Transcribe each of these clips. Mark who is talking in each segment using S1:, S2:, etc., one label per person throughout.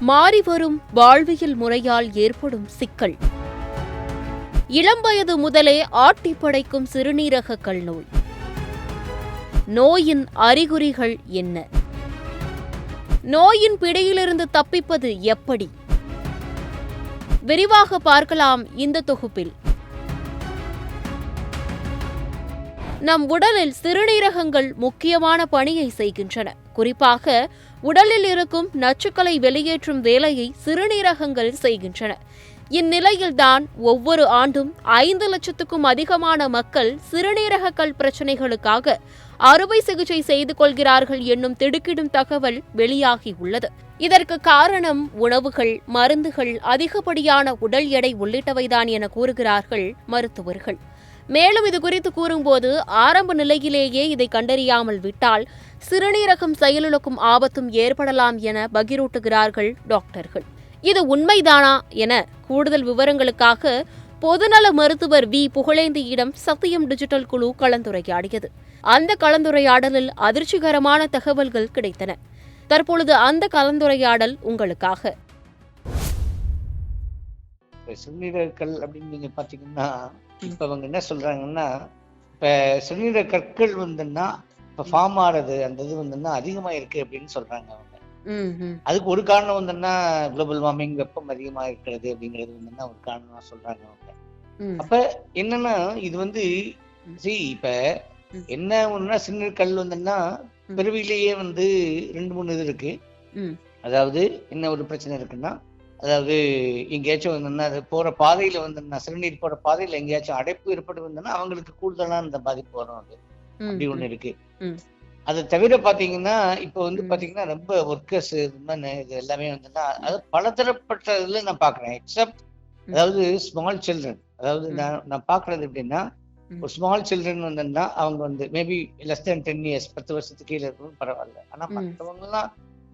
S1: மாறிவரும் வாழ்வியல் முறையால் ஏற்படும் சிக்கல். இளம் வயது முதலே ஆட்டி படைக்கும் சிறுநீரக கல் நோய். நோயின் அறிகுறிகள் என்ன? நோயின் பிடியிலிருந்து தப்பிப்பது எப்படி? விரிவாக பார்க்கலாம் இந்த தொகுப்பில். நம் உடலில் சிறுநீரகங்கள் முக்கியமான பணியை செய்கின்றன. குறிப்பாக உடலில் இருக்கும் நச்சுக்களை வெளியேற்றும் வேலையை சிறுநீரகங்கள் செய்கின்றன. இந்நிலையில்தான் ஒவ்வொரு ஆண்டும் 5 லட்சத்துக்கும் அதிகமான மக்கள் சிறுநீரக கல் பிரச்சினைகளுக்காக அறுவை சிகிச்சை செய்து கொள்கிறார்கள் என்னும் திடுக்கிடும் தகவல் வெளியாகியுள்ளது. இதற்கு காரணம் உணவுகள், மருந்துகள், அதிகப்படியான உடல் எடை உள்ளிட்டவைதான் என கூறுகிறார்கள் மருத்துவர்கள். மேலும் இதுகுறித்து கூறும்போது, ஆரம்ப நிலையிலேயே இதை கண்டறியாமல் விட்டால் சிறுநீரகம் செயலிழக்கும் ஆபத்தும் ஏற்படலாம் என பகிரூட்டுகிறார்கள் டாக்டர்கள். இது உண்மைதானா என கூடுதல் விவரங்களுக்காக பொதுநல மருத்துவர் வி. புகழேந்தியிடம் சத்தியம் டிஜிட்டல் குழு கலந்துரையாடியது. அந்த கலந்துரையாடலில் அதிர்ச்சிகரமான தகவல்கள் கிடைத்தன. தற்பொழுது அந்த கலந்துரையாடல் உங்களுக்காக.
S2: சிறுநீரகக்கல் அப்படின்னு நீங்க பாத்தீங்கன்னா, இப்ப அவங்க என்ன சொல்றாங்கன்னா, இப்ப சிறுநீரக கற்கள் வந்துன்னா இப்ப ஃபார்ம் ஆறது அந்த இது வந்துன்னா அதிகமா இருக்கு அப்படின்னு சொல்றாங்க அவங்க. அதுக்கு ஒரு காரணம் வந்துன்னா குளோபல் வார்மிங், வெப்பம் அதிகமா இருக்கிறது அப்படிங்கிறது வந்துன்னா ஒரு காரணமா சொல்றாங்க அவங்க. அப்ப என்னன்னா இது வந்து இப்ப என்ன ஒண்ணுன்னா சிறுநீரகக்கல் வந்துன்னா பிறவிலேயே வந்து 2-3 இது இருக்கு. அதாவது என்ன ஒரு பிரச்சனை இருக்குன்னா, அதாவது எங்கேயாச்சும் வந்துன்னா அது போற பாதையில வந்துன்னா சிறுநீர் போற பாதையில எங்கேயாச்சும் அடைப்பு ஏற்பட்டு வந்தோம்னா அவங்களுக்கு கூடுதலான அந்த பாதிப்பு வரும். அது அப்படி ஒண்ணு இருக்கு. அது தவிர பாத்தீங்கன்னா இப்ப வந்து பாத்தீங்கன்னா ரொம்ப ஒர்க்கர்ஸ் இது எல்லாமே வந்துன்னா அது பலதரப்பட்ட இதுல நான் பாக்குறேன். எக்ஸப்ட் அதாவது ஸ்மால் சில்ட்ரன், அதாவது நான் பாக்குறது எப்படின்னா, ஒரு ஸ்மால் சில்ட்ரன் வந்துன்னா அவங்க வந்து மேபி லெஸ் தென் 10 years 10 வருஷத்துக்கு கீழே இருக்கணும் பரவாயில்ல. ஆனா மற்றவங்க எல்லாம்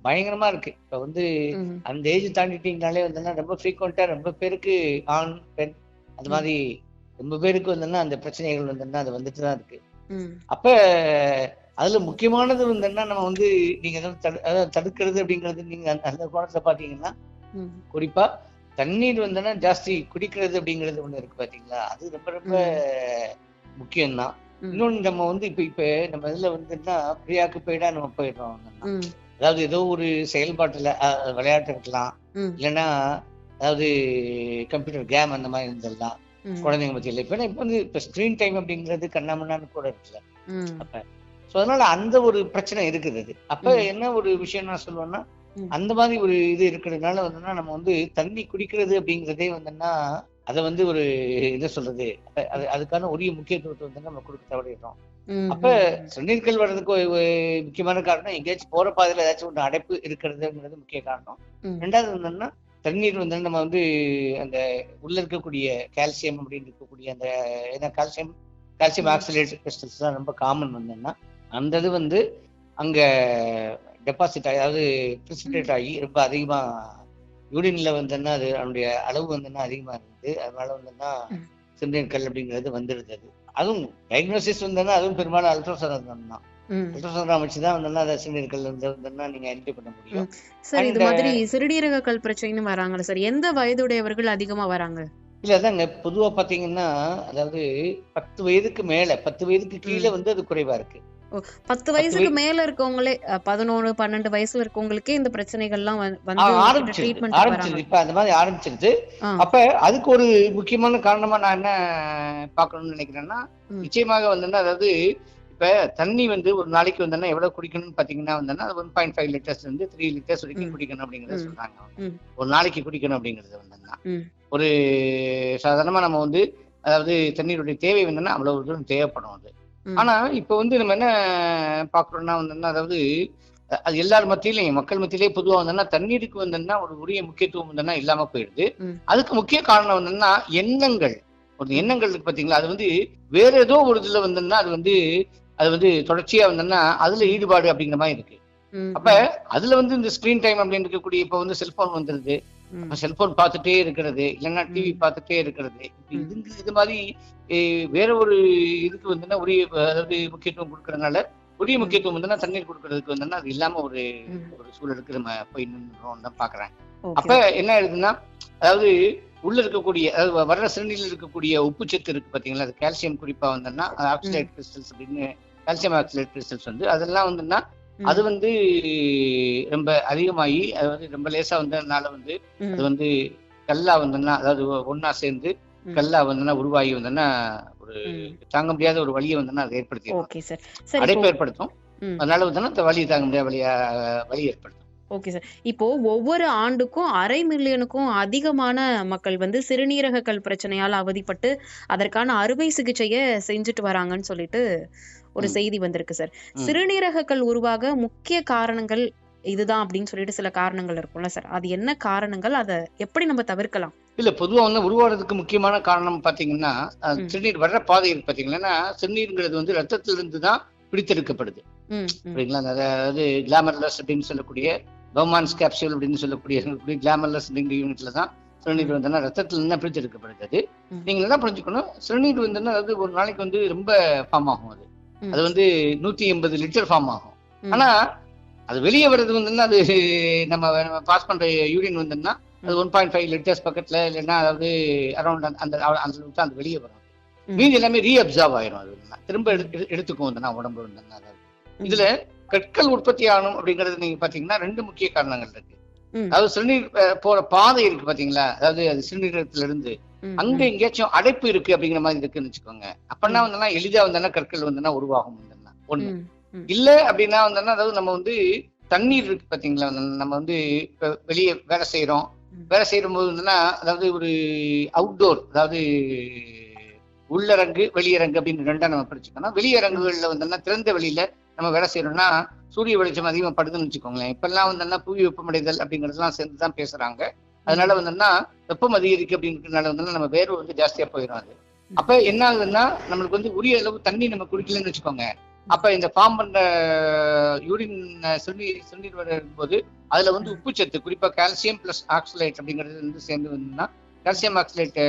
S2: பயங்கரமா இருக்கு. இப்ப வந்து அந்த ஏஜ் தாண்டிட்டீங்கனாலே வந்துன்னா ரொம்ப ஃப்ரீக்வெண்டா ரொம்ப பேருக்கு ஆண் பெண் அது மாதிரி ரொம்ப பேருக்கு வந்துன்னா அந்த பிரச்சனைகள் வந்துன்னா அது வந்துட்டு தான் இருக்கு. அப்ப அதுல முக்கியமானது வந்துன்னா நம்ம வந்து நீங்க தடுக்கிறது அப்படிங்கிறது நீங்க அந்த கோணத்துல பாத்தீங்கன்னா, குறிப்பா தண்ணீர் வந்துன்னா ஜாஸ்தி குடிக்கிறது அப்படிங்கிறது ஒண்ணு இருக்கு பாத்தீங்களா, அது ரொம்ப ரொம்ப முக்கியம்தான். இன்னொன்னு நம்ம வந்து இப்ப நம்ம இதுல வந்துன்னா ப்ரீஆக்குபைடா நம்ம போயிடுறோம். அதாவது ஏதோ ஒரு செயல்பாட்டுல விளையாட்டு இருக்கலாம், இல்லைன்னா அதாவது கம்ப்யூட்டர் கேம் அந்த மாதிரி இருந்துடலாம் குழந்தைங்க மத்தியில. இப்ப வந்து இப்ப ஸ்கிரீன் டைம் அப்படிங்கிறது கண்ணாமண்ணான்னு கூட இருக்குல்ல. அப்ப சோ அதனால அந்த ஒரு பிரச்சனை இருக்குது. அப்ப என்ன ஒரு விஷயம் நான் சொல்லுவேன்னா, அந்த மாதிரி ஒரு இது இருக்கிறதுனால வந்துன்னா நம்ம வந்து தண்ணி குடிக்கிறது அப்படிங்கிறதே வந்துன்னா அதை வந்து ஒரு என்ன சொல்றது, அதுக்கான உரிய முக்கியத்துவத்தை வந்து நம்ம கொடுக்க தவறிடுறோம். அப்ப சிறுநீர்கல் வர்றதுக்கு முக்கியமான காரணம் எங்கேயாச்சும் போற பாதையில ஏதாச்சும் ஒன்று அடைப்பு இருக்கிறதுங்கிறது முக்கிய காரணம். ரெண்டாவது என்னன்னா, தண்ணீர் வந்து நம்ம வந்து அந்த உள்ள இருக்கக்கூடிய கால்சியம் அப்படின்னு இருக்கக்கூடிய அந்த ஏன்னா கால்சியம் ஆக்சிலேட் கிறிஸ்டல்ஸ் தான் ரொம்ப காமன் வந்துன்னா அந்த இது வந்து அங்க டெபாசிட் ஆகி, அதாவது பிரிசிபிடேட் ஆகி ரொம்ப அதிகமா யூரின்ல வந்துன்னா அது அதனுடைய அளவு வந்துன்னா அதிகமா இருந்தது. அதனால வந்துன்னா சிறுநீர்கல் அப்படிங்கிறது வந்துருந்தது. அதுவும் டயக்னோசிஸ் வந்தா அதுவும் பெரும்பாலும் அல்ட்ராசவுண்ட் தான். அல்ட்ராசவுண்ட் வச்சுதான் வந்தா அதை சிறுநீர்கல் வந்துன்னா நீங்க ஐடென்டிஃபை பண்ண முடியும்.
S3: சார், இது மாதிரி சிறுநீரக கல் பிரச்சனைன்னு வராங்களா சார்? எந்த வயதுடையவர்கள் அதிகமா வராங்க?
S2: இல்ல அதாங்க பொதுவா பாத்தீங்கன்னா, அதாவது 10 வயதுக்கு மேல 10 வயதுக்கு கீழே வந்து அது குறைவா இருக்கு.
S3: 10 வயசுக்கு மேல இருக்கவங்களே 11, 12 வயசுல இருக்கவங்களுக்கே இந்த பிரச்சனைகள்லாம்
S2: ஆரம்பிச்சிருது. இப்ப அந்த மாதிரி ஆரம்பிச்சிருது. அப்ப அதுக்கு ஒரு முக்கியமான காரணமா நான் என்ன பாக்கணும்னு நினைக்கிறேன்னா, நிச்சயமாக வந்துன்னா அதாவது இப்ப தண்ணி வந்து ஒரு நாளைக்கு வந்தோன்னா எவ்வளவு குடிக்கணும்னு பாத்தீங்கன்னா வந்தோன்னா 1.5 லிட்டர்ஸ் இருந்து 3 லிட்டர்ஸ் வரைக்கும் குடிக்கணும் அப்படிங்கறத சொல்றாங்க. ஒரு நாளைக்கு குடிக்கணும் அப்படிங்கறது வந்தோன்னா ஒரு சாதாரணமா நம்ம வந்து அதாவது தண்ணீருடைய தேவை வந்தோன்னா அவ்வளவு தூரம் தேவைப்படும் அது. ஆனா இப்ப வந்து நம்ம என்ன பாக்குறோம்னா வந்துன்னா, அதாவது அது எல்லார் மத்தியிலையும் மக்கள் மத்தியிலேயே பொதுவா வந்தோன்னா தண்ணீருக்கு வந்தோன்னா ஒரு உரிய முக்கியத்துவம் வந்தோன்னா இல்லாம போயிடுது. அதுக்கு முக்கிய காரணம் வந்தோன்னா எண்ணங்கள். ஒரு எண்ணங்கள் இருக்கு பாத்தீங்களா, அது வந்து வேற ஏதோ ஒரு இதுல வந்தோன்னா அது வந்து தொடர்ச்சியா வந்தோன்னா அதுல ஈடுபாடு அப்படிங்கிற மாதிரி இருக்கு. அப்ப அதுல வந்து இந்த ஸ்கிரீன் டைம் அப்படின்னு இருக்கக்கூடிய இப்ப வந்து செல்போன் வந்துருது. செல்போன் பார்த்துட்டே இருக்கிறது, இல்லைன்னா டிவி பார்த்துட்டே இருக்கிறது, இது மாதிரி வேற ஒரு இதுக்கு வந்துன்னா உரிய அதாவது முக்கியத்துவம் கொடுக்கறதுனால உரிய முக்கியத்துவம் வந்து தண்ணீர் கொடுக்கறதுக்கு வந்து அது இல்லாம ஒரு
S3: ம்.
S2: ஒரு சூழலுக்கு நம்ம போய் நின்றோம் தான் பாக்குறேன்.
S3: ஓகே
S2: அப்ப என்ன ஆயிடுதுன்னா, அதாவது உள்ள இருக்கக்கூடிய, அதாவது வர்ற சிறுநீரில் இருக்கக்கூடிய உப்புச்சத்து இருக்கு பாத்தீங்களா, அது கால்சியம் குறிப்பா வந்தோம்னா ஆக்சிலேட் கிறிஸ்டல்ஸ் அப்படின்னு, கால்சியம் ஆக்சிலேட் கிறிஸ்டல்ஸ் வந்து அதெல்லாம் வந்துன்னா அது வந்து ரொம்ப அதிகமாகி அது வந்து ரொம்ப லேசா வந்ததுனால வந்து அது வந்து கல்லா வந்தோம்னா, அதாவது ஒன்னா சேர்ந்து கல்லா வந்தோம்னா உருவாகி வந்தோம்னா ஒரு தாங்க முடியாத ஒரு வலியை வந்தோம்னா அதை ஏற்படுத்தி
S3: ஓகே சார். சரி,
S2: அடைப்பு ஏற்படுத்தும். அதனால வந்தோம்னா அந்த வலி தாங்க முடியாத வலி ஏற்படுத்தும்.
S3: Okay sir. இப்போ ஒவ்வொரு ஆண்டுக்கும் 1/2 மில்லியனுக்கும் அதிகமான மக்கள் வந்து சிறுநீரக கல் பிரச்சனையால அவதிப்பட்டு அதற்கான அறுவை சிகிச்சைய செஞ்சுட்டு வராங்கன்னு சொல்லிட்டு ஒரு செய்தி வந்திருக்கு சார். சிறுநீரக கல் உருவாக முக்கிய காரணங்கள் இதுதான் அப்படின்னு சொல்லிட்டு சில காரணங்கள் இருக்கும்ல சார், அது என்ன காரணங்கள், அதை எப்படி நம்ம தவிர்க்கலாம்?
S2: இல்ல, பொதுவா வந்து உருவாடுறதுக்கு முக்கியமான காரணம் பாத்தீங்கன்னா சிறுநீர் வர்ற பாதை இருக்கு பாத்தீங்கன்னா, சிறுநீர்ங்கிறது வந்து ரத்தத்திலிருந்து தான் பிடித்தெடுக்கப்படுது. சரிங்களா? அதாவது கிளாமர்லஸ் அப்படின்னு சொல்லக்கூடிய பவுமான்ஸ் கேப்சூல் அப்படின்னு சொல்லக்கூடிய கிளாமர்லஸ் யூனிட்ல தான் சிறுநீர் வந்து ரத்தத்துல இருந்து பிடித்தெடுக்கப்படுது. நீங்க என்ன புரிஞ்சுக்கணும், சிறுநீர் வந்து அதாவது ஒரு நாளைக்கு வந்து ரொம்ப ஃபார்ம் ஆகும். அது வந்து 180 லிட்டர் ஃபார்ம் ஆகும். ஆனா அது வெளியே வர்றது வந்து அது நம்ம பாஸ் பண்ற யூரின் வந்துன்னா அது 1.5 லிட்டர்ஸ் பக்கத்துல, இல்லைன்னா அதாவது அரௌண்ட் அந்த அளவுக்கு தான் அது வெளியே வரும். மீதி எல்லாமே ரீஅப்சர்வ் ஆயிரும். அது திரும்ப எடுத்துக்கும் வந்து உடம்பு வந்து. அதாவது இதுல கற்கள் உற்பத்தி ஆகணும் அப்படிங்கிறது நீங்க பாத்தீங்கன்னா 2 முக்கிய காரணங்கள் இருக்கு. அதாவது சிறுநீர் போற பாதை இருக்கு பாத்தீங்களா, அதாவது அது சிறுநீரகத்துல இருந்து அங்க எங்கேயாச்சும் அடைப்பு இருக்கு அப்படிங்கிற மாதிரி இருக்குன்னு வச்சுக்கோங்க. அப்படின்னா வந்து எளிதா வந்து கற்கள் வந்து உருவாகும். ஒண்ணு இல்ல அப்படின்னா வந்து, அதாவது நம்ம வந்து தண்ணீர் இருக்கு பாத்தீங்களா, நம்ம வந்து வெளியே வேலை செய்யறோம். வேலை செய்யும் போது வந்துன்னா, அதாவது ஒரு அவுட்டோர், அதாவது உள்ளரங்கு வெளியரங்கு அப்படின்னு 2ஆ நம்ம பிரிச்சுக்கணும். வெளியரங்குகள்ல வந்து திறந்த வெளியில நம்ம வேலை செய்யறோம்னா சூரிய வெளிச்சம் அதிகமா படுதுன்னு வச்சுக்கோங்களேன். இப்பெல்லாம் வந்து புவி வெப்பமடைதல் அப்படிங்கறதெல்லாம் சேர்ந்துதான் பேசுறாங்க. அதனால வந்து வெப்பம் அதிகரிக்கு அப்படின்றதுனால வந்து நம்ம வேர்வை வந்து ஜாஸ்தியா போயிடும். அது அப்ப என்ன ஆகுதுன்னா, நம்மளுக்கு வந்து உரிய அளவு தண்ணி நம்ம குடிக்கலன்னு வச்சுக்கோங்க. அப்ப இந்த ஃபார்ம் பண்ற யூரின் சிறுநீர் வரும்போது அதுல வந்து உப்புச்சத்து, குறிப்பா கால்சியம் பிளஸ் ஆக்சலேட் அப்படிங்கிறது வந்து சேர்ந்து வந்துன்னா கால்சியம் ஆக்சலேட்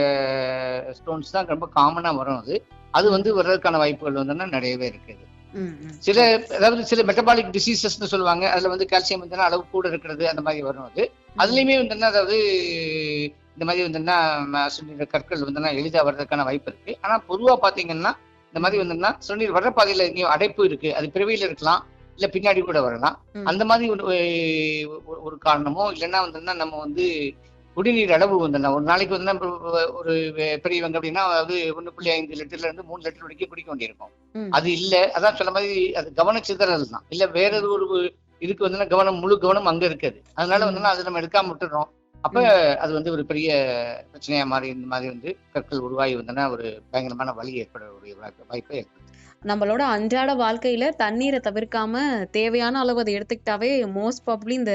S2: ஸ்டோன்ஸ் தான் ரொம்ப காமனா வரும். அது வந்து வர்றதுக்கான வாய்ப்புகள் வந்து நிறையவே இருக்குது. சில, அதாவது சில மெட்டபாலிக் டிசீசஸ்ன்னு சொல்லுவாங்க, அதுல வந்து கால்சியம் வந்து அளவு கூட இருக்கிறது அந்த மாதிரி வரும். அதுலயுமே வந்து அதாவது இந்த மாதிரி வந்துன்னா சிறுநீர் கற்கள் வந்து எளிதா வர்றதுக்கான வாய்ப்பு இருக்கு. ஆனா பொதுவா பாத்தீங்கன்னா இந்த மாதிரி வந்துன்னா சிறுநீர் வர்ற பாதையில எங்கேயும் அடைப்பு இருக்கு, அது பிறவியில இருக்கலாம், இல்ல பின்னாடி கூட வரலாம். அந்த மாதிரி ஒரு காரணமோ, இல்லைன்னா வந்துன்னா நம்ம வந்து குடிநீர் அளவு வந்து ஒரு நாளைக்கு வந்து ஒரு பெரியவங்க அப்படின்னா அதாவது 1.5 லிட்டர்ல இருந்து 3 லிட்டர் வரைக்கும் குடிக்க வேண்டியிருக்கும். அது இல்ல, அதான் சொல்ல மாதிரி அது கவனச்சிதறல் தான். இல்ல வேற ஏதோ ஒரு இதுக்கு வந்து கவனம், முழு கவனம் அங்க இருக்காது. அதனால வந்து அது நம்ம எடுக்காம விட்டுறோம். அப்ப அது வந்து ஒரு பெரிய பிரச்சனையா மாறி இந்த மாதிரி வந்து கற்கள் உருவாகி வந்தனா ஒரு பயங்கரமான வலி ஏற்படக்கூடிய வாய்ப்பை ஏற்படுது.
S3: நம்மளோட அன்றாட வாழ்க்கையில தண்ணீரை தவிர்க்காம தேவையான அளவு அதை எடுத்துக்கிட்டாவே மோஸ்ட் ப்ராபப்ளி இந்த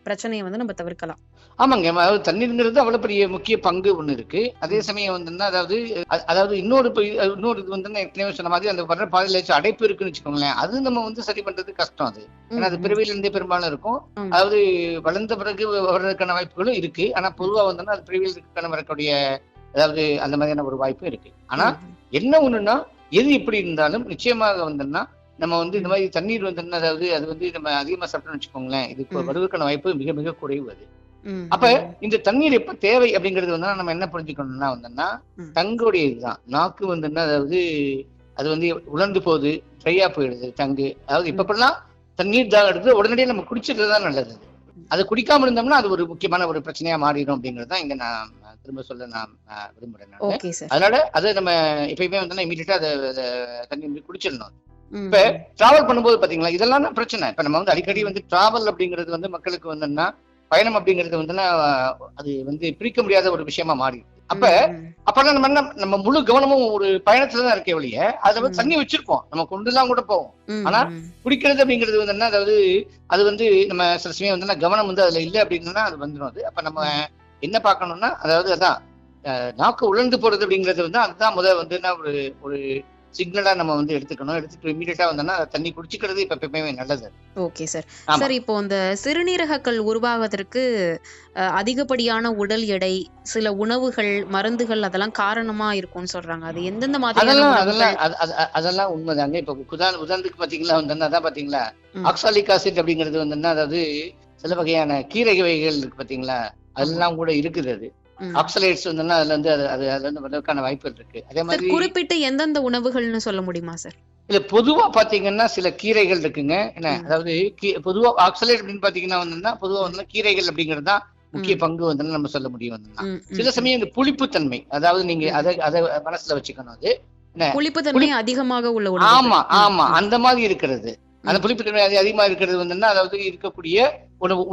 S3: பிரச்சனையை வந்து நம்ம தவிர்க்கலாம்.
S2: ஆமாங்க, அதாவது தண்ணீருங்கிறது அவ்வளவு பெரிய முக்கிய பங்கு ஒண்ணு இருக்கு. அதே சமயம் வந்து அதாவது இன்னொரு இது வந்து ஏற்கனவே சொன்ன மாதிரி அந்த வர்ற பாதையில அடைப்பு இருக்குன்னு வச்சுக்கோங்களேன், அது நம்ம வந்து சரி பண்றது கஷ்டம். அது ஏன்னா அது பிறவியில இருந்தே பெரும்பாலும் இருக்கும். அதாவது வளர்ந்த பிறகு வர்றதுக்கான வாய்ப்புகளும் இருக்கு. ஆனா பொதுவா வந்து அது பிறவியில் இருக்கான வரக்கூடிய, அதாவது அந்த மாதிரியான ஒரு வாய்ப்பு இருக்கு. ஆனா என்ன ஒண்ணுன்னா, எது எப்படி இருந்தாலும் நிச்சயமாக வந்துன்னா நம்ம வந்து இந்த மாதிரி தண்ணீர் வந்து, அதாவது அது வந்து நம்ம அதிகமா சாப்பிட்டோம்னு வச்சுக்கோங்களேன், இதுக்கு வருவதற்கான வாய்ப்பு மிக மிக குறைவு. அது அப்ப இந்த தண்ணீர் எப்ப தேவை அப்படிங்கிறது வந்து நம்ம என்ன புரிஞ்சுக்கணும்னா வந்துன்னா, தங்குடைய இதுதான். நாக்கு வந்துன்னா அதாவது அது வந்து உலர்ந்து போகுது, ட்ரையா போயிடுது தங்கு. அதாவது இப்பெல்லாம் தண்ணீர் தான் எடுத்து உடனடியாக நம்ம குடிச்சிட்டுதான் நல்லது. அது குடிக்காம இருந்தோம்னா அது ஒரு முக்கியமான ஒரு பிரச்சனையா மாறிடும் அப்படிங்கிறது தான் இங்க நான் திரும்ப சொல்ல நான் விரும்புறேன். அதனால அதை நம்ம எப்பயுமே வந்து இமீடியட்டா அதை தண்ணி குடிச்சிடணும். இப்ப டிராவல் பண்ணும்போது பாத்தீங்களா, இதெல்லாம் தான் பிரச்சனை. இப்ப நம்ம வந்து அடிக்கடி வந்து டிராவல் அப்படிங்கிறது வந்து மக்களுக்கு வந்துன்னா பயணம் அப்படிங்கிறது வந்துன்னா அது வந்து பிரிக்க முடியாத ஒரு விஷயமா மாறி. அப்பெல்லாம் நம்ம முழு கவனமும் ஒரு பயணத்துலதான் இருக்க வழிய அதுல வந்து தண்ணி வச்சிருப்போம், நம்ம கொண்டுலாம் கூட போவோம். ஆனா குடிக்கிறது அப்படிங்கிறது வந்து அது வந்து நம்ம சில சமயம் வந்து கவனம் வந்து அதுல இல்லை அப்படின்னா அது வந்துடும். அது அப்ப நம்ம என்ன பார்க்கணும்னா, அதாவது அதான் நாக்கு உலர்ந்து போறது அப்படிங்கிறது வந்து அதுதான் முதல் வந்து ஒரு சிக்னலா நம்ம வந்து எடுத்துக்கணும். எடுத்துட்டு இமீடியட்டா வந்தோம்னா தண்ணி குடிச்சிக்கிறது இப்ப எப்பயுமே நல்லது.
S3: Okay sir.
S2: ஆமா.
S3: சார், இப்போ இந்த சிறுநீரகக்கல் உருவாவதற்கு அதிகப்படியான உடல் எடை, சில உணவுகள், மருந்துகள் அதெல்லாம் காரணமா இருக்கும்னு சொல்றாங்க. அது எந்தெந்த மாதிரியான
S2: அதெல்லாம்
S3: உணவுகள்?
S2: அதெல்லாம் உண்மைதாங்க. இப்ப உதாரணத்துக்கு பாத்தீங்களா வந்தோம்னா அதான் பாத்தீங்களா
S3: ம்.
S2: ஆக்சாலிக் ஆசிட் அப்படிங்கிறது வந்தோம்னா, அதாவது சில வகையான கீரை வகைகள் இருக்கு பாத்தீங்களா, அதெல்லாம் கூட இருக்குது. அது
S3: ம்.
S2: ஆக்சலேட்ஸ் வந்தோம்னா அதுல வந்து அதுல இருந்து வர்றதுக்கான வாய்ப்புகள் இருக்கு. அதே
S3: சார்,
S2: மாதிரி
S3: குறிப்பிட்டு எந்தெந்த உணவுகள்னு சொல்ல முடியுமா சார்?
S2: இல்ல பொதுவா பாத்தீங்கன்னா சில கீரைகள் இருக்குங்க. என்ன
S3: ம்.
S2: அதாவது பொதுவா ஆக்சலேட் அப்படின்னு பாத்தீங்கன்னா வந்தோம்னா பொதுவா வந்து கீரைகள் அப்படிங்கிறது தான் முக்கிய
S3: ம்.
S2: பங்கு வந்து நம்ம சொல்ல முடியும் வந்தோம்னா.
S3: ம்.
S2: சில
S3: ம்.
S2: சமயம் இந்த புளிப்புத்தன்மை, அதாவது நீங்க
S3: ம்.
S2: அதை மனசுல வச்சுக்கணும். அது என்ன
S3: புளிப்புத்தன்மை அதிகமாக உள்ள உணவுகள்.
S2: ஆமா
S3: ம்.
S2: ஆமா
S3: ம்.
S2: அந்த மாதிரி இருக்கிறது. அந்த
S3: ம்.
S2: புளிப்புத்தன்மை அதிகமா இருக்கிறது வந்துன்னா, அதாவது இருக்கக்கூடிய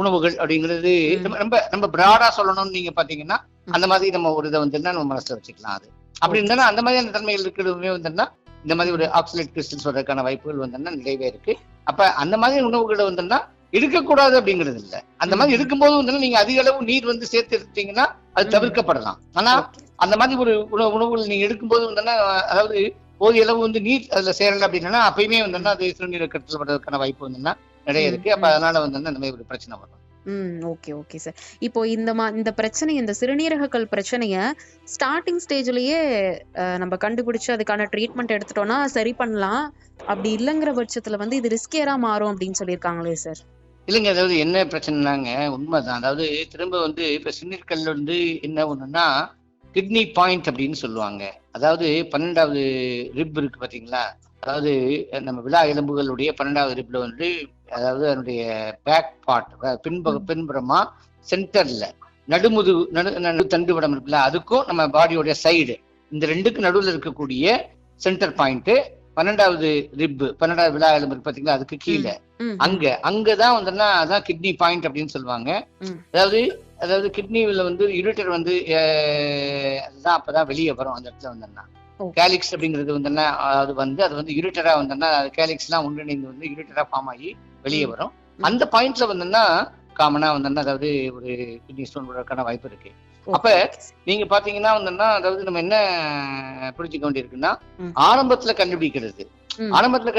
S2: உணவுகள் அப்படிங்கிறது
S3: ம்.
S2: நம்ம நம்ம நம்ம பிராடா சொல்லணும்னு நீங்க பாத்தீங்கன்னா
S3: ம்.
S2: அந்த மாதிரி நம்ம ஒரு இதை வந்துன்னா நம்ம மனசுல வச்சுக்கலாம். அது அப்படி
S3: ஓகே
S2: இருந்தாலும்
S3: சார்.
S2: அந்த மாதிரியான தன்மைகள் இருக்கிறதுமே வந்துன்னா இந்த மாதிரி ஒரு ஆக்சலேட் கிறிஸ்டல்ஸ் வர்றதுக்கான வாய்ப்புகள் வந்துன்னா நிறையவே இருக்கு. அப்ப அந்த மாதிரி உணவுகளை வந்துன்னா இருக்கக்கூடாது அப்படிங்கிறது இல்ல. அந்த
S3: ம்.
S2: மாதிரி
S3: ம்.
S2: இருக்கும்போது வந்து நீங்க அதிக அளவு நீர் வந்து சேர்த்து எடுத்தீங்கன்னா அது
S3: ம்.
S2: தவிர்க்கப்படலாம். ஆனா
S3: ஓகே.
S2: அந்த மாதிரி ஒரு உணவுகள் நீங்க எடுக்கும்போது வந்துன்னா, அதாவது போதிய அளவு வந்து நீர் அதுல சேரல அப்படின்னா அப்பயுமே வந்துன்னா அது சிறுநீரக கற்கள் வர்றதுக்கான வாய்ப்பு வந்துன்னா நிறைய
S3: ம்.
S2: இருக்கு. அப்ப
S3: ம்.
S2: அதனால வந்துன்னா இந்த மாதிரி ஒரு பிரச்சனை வரும்.
S3: Okay, okay sir. இப்போ இந்த பிரச்சனை, இந்த சிறுநீரகக்கல் பிரச்சனைய ஸ்டார்டிங் ஸ்டேஜ்லயே நம்ம கண்டுபிடிச்சு அதுக்கான ட்ரீட்மெண்ட் எடுத்துட்டோம்னா சரி பண்ணலாம். அப்படி இல்லைங்கிற பட்சத்துல வந்து இது ரிஸ்கியரா மாறும் அப்படின்னு சொல்லியிருக்காங்களே சார்?
S2: இல்லைங்க, அதாவது என்ன பிரச்சனைனாங்க, உண்மைதான். அதாவது திரும்ப வந்து இப்ப சிறுநீர்கல்ல வந்து என்ன ஒண்ணுன்னா கிட்னி பாயிண்ட் அப்படின்னு சொல்லுவாங்க. அதாவது 12வது ரிப் இருக்கு பாத்தீங்களா, அதாவது நம்ம விலா எலும்புகளுடைய 12வது ரிப்ல வந்து, அதாவது அதனுடைய பேக் பார்ட் பின்புறமா சென்டர்ல நடு தண்டுவடம் இருக்குல்ல, அதுக்கும் நம்ம பாடியோட சைடு இந்த ரெண்டுக்கும் நடுவில் இருக்கக்கூடிய சென்டர் பாயிண்ட் 12வது ரிப், 12வது விலா எலும்பு இருக்கு பாத்தீங்களா, அதுக்கு கீழே அங்கதான் வந்துன்னா அதான் கிட்னி பாயிண்ட் அப்படின்னு சொல்லுவாங்க. அதாவது கிட்னில வந்து யூரிட்டர் வந்து அதுதான் அப்பதான் வெளியே வரும். அந்த இடத்துல வந்துன்னா கேலிக்ஸ் அப்படிங்கிறது வந்துன்னா அது வந்து யூரிட்டரா வந்துன்னா கேலிக்ஸ் எல்லாம் ஒன்றிணைந்து வந்து யூரிட்டரா ஃபார்ம் ஆகி வெளியே வரும். அந்த பாயிண்ட்ல வந்துன்னா காமனா வந்துன்னா அதாவது ஒரு கிட்னி ஸ்டோன் வர்றதுக்கான வாய்ப்பு இருக்கு. அப்ப நீங்க பாத்தீங்கன்னா வந்துன்னா, அதாவது நம்ம என்ன புரிஞ்சுக்க வேண்டியிருக்குன்னா, ஆரம்பத்துல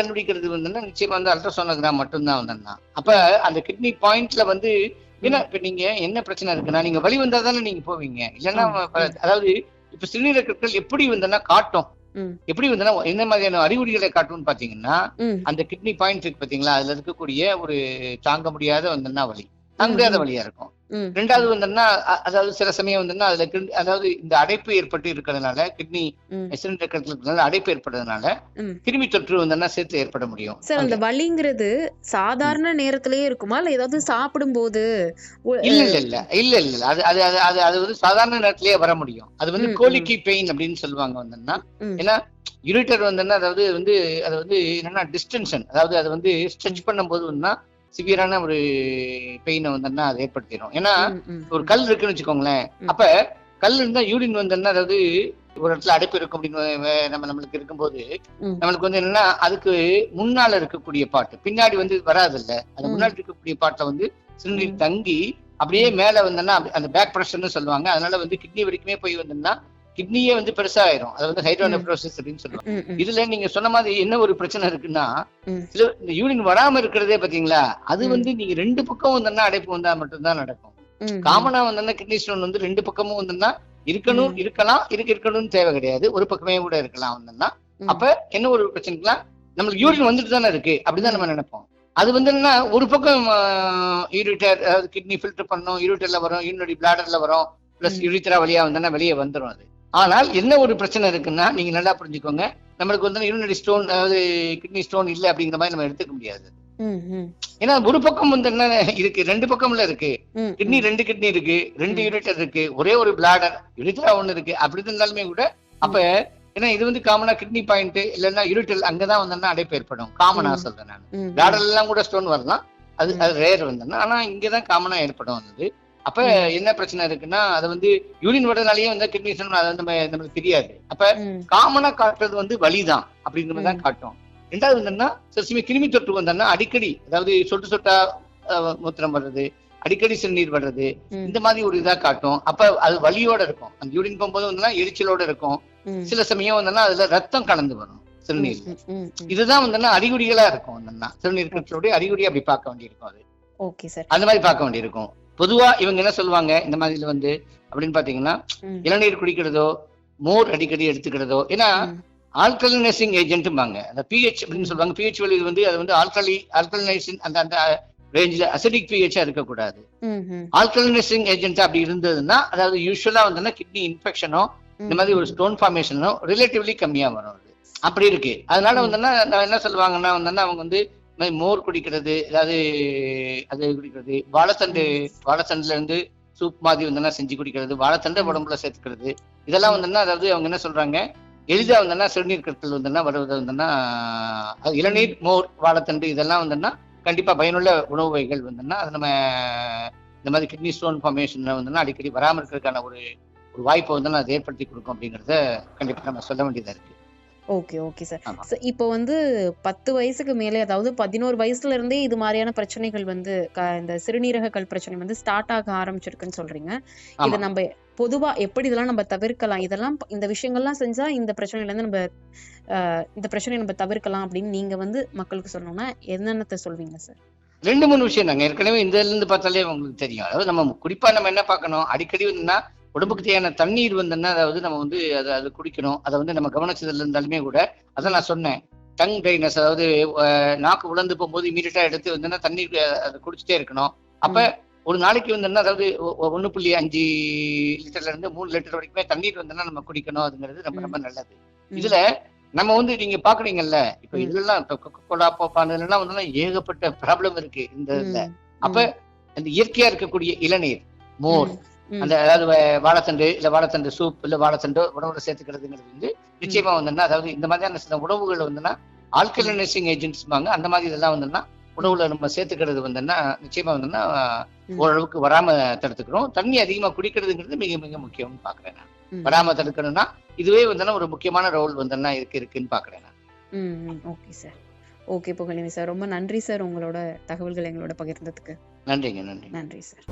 S2: கண்டுபிடிக்கிறது வந்துன்னா நிச்சயமா வந்து அல்ட்ராசோனோகிராம் மட்டும்தான் வந்துன்னா. அப்ப அந்த கிட்னி பாயிண்ட்ல வந்து ஏன்னா இப்ப நீங்க என்ன பிரச்சனை இருக்குன்னா, நீங்க வலி வந்தா தானே நீங்க போவீங்க. இல்லைன்னா அதாவது இப்ப சிறுநீரக கற்கள் எப்படி வந்தனா காட்டும், எப்படி வந்தனா என்ன மாதிரியான அறிகுறிகளை காட்டும்னு பாத்தீங்கன்னா, அந்த கிட்னி பாயிண்ட் இருக்கு பாத்தீங்களா, அதுல இருக்கக்கூடிய ஒரு தாங்க முடியாத வந்தனா வலி, தாங்க முடியாத வலியா இருக்கும். ரெண்டாவது வந்துன்னா, அதாவது சில சமயம் வந்துன்னா அதுல அதாவது இந்த அடைப்பு ஏற்பட்டு இருக்கிறதுனால, கிட்னி சிறுநீரக கற்களுக்கு அடைப்பு ஏற்படுறதுனால கிருமி தொற்று வந்துன்னா சேர்த்து ஏற்பட முடியும்.
S3: சார், அந்த வலிங்கிறது சாதாரண நேரத்திலேயே இருக்குமா, இல்ல ஏதாவது சாப்பிடும் போது?
S2: இல்ல அது வந்து சாதாரண நேரத்திலேயே வர முடியும். அது வந்து கோலிக்கி பெயின் அப்படின்னு சொல்லுவாங்க வந்துன்னா. ஏன்னா யூரிட்டர் வந்துன்னா அதாவது வந்து அது வந்து என்னன்னா டிஸ்டென்ஷன், அதாவது அது வந்து ஸ்ட்ரெச் பண்ணும்போது வந்துன்னா சிவியரான ஒரு பெயினை வந்துன்னா அது ஏற்படுத்திடும். ஏன்னா ஒரு கல் இருக்குன்னு வச்சுக்கோங்களேன், அப்ப கல் இருந்தா யூரின் வந்துன்னா, அதாவது ஒரு இடத்துல அடைப்பு இருக்கும் அப்படின்னு நம்மளுக்கு இருக்கும்போது நம்மளுக்கு வந்து என்னன்னா அதுக்கு முன்னால இருக்கக்கூடிய பாட்டு பின்னாடி வந்து வராது இல்ல, அந்த முன்னாடி இருக்கக்கூடிய பாட்டுல வந்து சிறுநீர் தங்கி அப்படியே மேல வந்தோம்னா அந்த பேக் பிரஷர்னு சொல்லுவாங்க. அதனால வந்து கிட்னி வரைக்குமே போய் வந்தோம்னா கிட்னியே வந்து பெருசா ஆயிரும். அது வந்து ஹைட்ரோனெஃப்ரோசிஸ் அப்படின்னு சொல்லுவாங்க. இதுல நீங்க சொன்ன மாதிரி என்ன ஒரு பிரச்சனை இருக்குன்னா, இந்த யூரின் வராம இருக்கிறதே பாத்தீங்களா, அது வந்து நீங்க ரெண்டு பக்கம் வந்தோம்னா அடைப்பு வந்தா மட்டும்தான் நடக்கும். காமனா வந்தோம்னா கிட்னி ஸ்டோன் வந்து ரெண்டு பக்கமும் வந்தோம்னா இருக்கணும்னு தேவை கிடையாது, ஒரு பக்கமே கூட இருக்கலாம் வந்தோம்னா. அப்ப என்ன ஒரு பிரச்சனைக்குன்னா, நம்மளுக்கு யூரின் வந்துட்டு தானே இருக்கு அப்படிதான் நம்ம நினைப்போம். அது வந்து என்னன்னா ஒரு பக்கம் யூரிட்டர், அதாவது கிட்னி ஃபில்டர் பண்ணும், யூரிட்டர்ல வரும், யூரினரி பிளாடர்ல வரும், பிளஸ் யூரித்ரா வழியா வந்தோம்னா வெளியே வந்துடும். அது ஆனால் என்ன ஒரு பிரச்சனை இருக்குன்னா, நீங்க நல்லா புரிஞ்சுக்கோங்க, நம்மளுக்கு வந்து யூரினரி ஸ்டோன், அதாவது கிட்னி ஸ்டோன் இல்ல அப்படிங்கிற மாதிரி நம்ம எடுத்துக்க முடியாது. ஏன்னா ஒரு பக்கம் வந்து என்ன இருக்கு, ரெண்டு பக்கம்ல இருக்கு. ரெண்டு கிட்னி இருக்கு, ரெண்டு யூரிட்டர் இருக்கு, ஒரே ஒரு பிளாடர், யூரித்ரா ஒண்ணு இருக்கு. அப்படி இருந்தாலுமே கூட அப்ப ஏன்னா இது வந்து காமனா கிட்னி பாயிண்ட் இல்லைன்னா யூரிட்டர் அங்கதான் வந்தோம்னா அடைப்பு ஏற்படும். காமனா சொல்றேன் நான். பிளாடர் எல்லாம் கூட ஸ்டோன் வரலாம், அது ரேர் வந்தோம்னா, ஆனா இங்கதான் காமனா ஏற்படும் வந்தது. அப்ப என்ன பிரச்சனை இருக்குன்னா, அது வந்து யூரின் வரதுனாலயே வந்து கிட்னி ஸ்டோன் அது வந்து நம்மளுக்கு தெரியாது. அப்ப காமனா காட்டுறது வந்து வலிதான் அப்படிங்கிற மாதிரி தான் காட்டும். ரெண்டாவது என்னன்னா, சில கிருமி தொற்று வந்தோம்னா அடிக்கடி, அதாவது சொட்டு சொட்டா மூத்திரம் வர்றது, அடிக்கடி சிறுநீர் வர்றது, இந்த மாதிரி ஒரு இதா காட்டும். அப்ப அது வலியோட இருக்கும். அந்த யூரின் போகும்போது வந்து எரிச்சலோட இருக்கும். சில சமயம் வந்தோம்னா அதுல ரத்தம் கலந்து வரும். சிறுநீர்.
S3: ம், ம், ம்.
S2: இதுதான் வந்துன்னா அறிகுறிகளா இருக்கும். வந்துன்னா சிறுநீர் கற்களுடைய அறிகுறி அப்படி பார்க்க வேண்டியிருக்கும். அது
S3: ஓகே சார்.
S2: அந்த மாதிரி பார்க்க வேண்டியிருக்கும். பொதுவா இவங்க என்ன சொல்லுவாங்க இந்த மாதிரில வந்து அப்படின்னு பாத்தீங்கன்னா,
S3: ம்,
S2: இளநீர் குடிக்கிறதோ, மோர் அடிக்கடி எடுத்துக்கிறதோ, ஏன்னா
S3: ம்,
S2: ஆல்கலினைசிங் ஏஜென்ட்பாங்க. அந்த பிஹெச் அப்படின்னு சொல்லுவாங்க. பிஹெச் வேல்யூ வந்து அது வந்து ஆல்கலினைசிங் அந்த அந்த ரேஞ்சில் அசிடிக் பிஹெச்சா இருக்கக்கூடாது.
S3: ம், ம்,
S2: ஆல்கலினைசிங் ஏஜென்ட் அப்படி இருந்ததுன்னா, அதாவது யூஸ்வலா வந்து கிட்னி இன்ஃபெக்ஷனோ இந்த மாதிரி ஒரு ஸ்டோன் ஃபார்மேஷனோ ரிலேட்டிவ்லி கம்மியா வரும். அது அப்படி இருக்கு. அதனால வந்துன்னா நான் என்ன சொல்லுவாங்கன்னா வந்துன்னா அவங்க வந்து இந்த மாதிரி மோர் குடிக்கிறது, அதாவது அது குடிக்கிறது, வாழைத்தண்டுல இருந்து சூப் மாதிரி வந்துன்னா செஞ்சு குடிக்கிறது, வாழைத்தண்டை உடம்புல சேர்த்துக்கிறது, இதெல்லாம் வந்துன்னா அதாவது அவங்க என்ன சொல்றாங்க எளிதா வந்துன்னா சிறுநீர் கற்கள் வந்துன்னா வருவது வந்துன்னா இளநீர், மோர், வாழைத்தண்டு இதெல்லாம் வந்துன்னா கண்டிப்பா பயனுள்ள உணவு வகைகள் வந்துன்னா அது நம்ம இந்த மாதிரி கிட்னி ஸ்டோன் ஃபார்மேஷன் வந்துன்னா அடிக்கடி வராமல் இருக்கிறதுக்கான ஒரு ஒரு வாய்ப்பை வந்து அது ஏற்படுத்தி கொடுக்கும் அப்படிங்கறத கண்டிப்பா நம்ம சொல்ல வேண்டியதா இருக்கு.
S3: Okay, okay sir.
S2: ஆமா.
S3: இப்போ வந்து 10 வயசுக்கு மேலே, அதாவது 11 வயசுல இருந்தே இது மாதிரியான பிரச்சனைகள் வந்து இந்த சிறுநீரக கல் பிரச்சனை வந்து ஸ்டார்ட் ஆக ஆரம்பிச்சிருக்குன்னு சொல்றீங்க.
S2: ஆமா.
S3: இது நம்ம பொதுவா எப்படி இதெல்லாம் நம்ம தவிர்க்கலாம்? இந்த விஷயங்கள்லாம் செஞ்சா இந்த பிரச்சனையில இருந்து நம்ம இந்த பிரச்சனையை நம்ம தவிர்க்கலாம் அப்படின்னு நீங்க வந்து மக்களுக்கு சொல்லணும்னா என்னென்னத்த சொல்வீங்க சார்?
S2: 2, 3 விஷயம் நாங்க ஏற்கனவே இந்த இதுல இருந்து பார்த்தாலே உங்களுக்கு தெரியும். அதாவது நம்ம குறிப்பா நம்ம என்ன பார்க்கணும், அடிக்கடி வந்துன்னா உடம்புக்கு தேவையான தண்ணீர் வந்துன்னா அதாவது நம்ம வந்து அதை குடிக்கணும். அதை வந்து நம்ம கவனிச்சதுல இருந்தாலுமே கூட அதான் நான் சொன்னேன். டங் ட்ரைனஸ், அதாவது நாக்கு உலர்ந்து போகும்போது இமீடியட்டா எடுத்து வந்துன்னா தண்ணீர் அதை குடிச்சிட்டே இருக்கணும். அப்ப ஒரு நாளைக்கு வந்துன்னா அதாவது 1.5 லிட்டர்ல இருந்து 3 லிட்டர் வரைக்குமே தண்ணீர் வந்துன்னா நம்ம குடிக்கணும். அதுங்கிறது ரொம்ப ரொம்ப நல்லது. இதுல நம்ம வந்து நீங்க பாக்குறீங்கல்ல, இப்ப இதெல்லாம் இப்ப கொக்கோலா, போப்பான் இதெல்லாம் வந்து ஏகப்பட்ட ப்ராப்ளம் இருக்கு இந்த இதுல. அப்ப அந்த இயற்கையா இருக்கக்கூடிய இளநீர், மோர், அந்த அதாவது வாழைத்தண்டு இல்ல வாழைத்தண்டு சூப் இல்ல வாழைத்தண்டோ உணவுல சேர்த்துக்கிறதுங்கிறது வந்து நிச்சயமா வந்துன்னா அதாவது இந்த மாதிரியான சில உணவுகள் வந்துன்னா ஆல்கலைனைசிங் ஏஜென்ட்ஸ்பாங்க. அந்த மாதிரி இதெல்லாம் வந்துன்னா உணவுல நம்ம சேர்த்துக்கிறது வந்துன்னா நிச்சயமா வந்துன்னா ஓரளவுக்கு வராம தடுத்துக்கிறோம். தண்ணி அதிகமா குடிக்கிறதுங்கிறது மிக மிக முக்கியம்னு பாக்குறேன் நான். வராம தடுக்கணும்னா இதுவே வந்துன்னா ஒரு முக்கியமான ரோல் வந்துன்னா இருக்குன்னு பாக்குறேன் நான்.
S3: Okay sir. Okay Pugazhini sir, ரொம்ப நன்றி சார் உங்களோட தகவல்கள் எங்களோட பகிர்ந்ததுக்கு.
S2: நன்றிங்க. நன்றி.
S3: நன்றி சார்.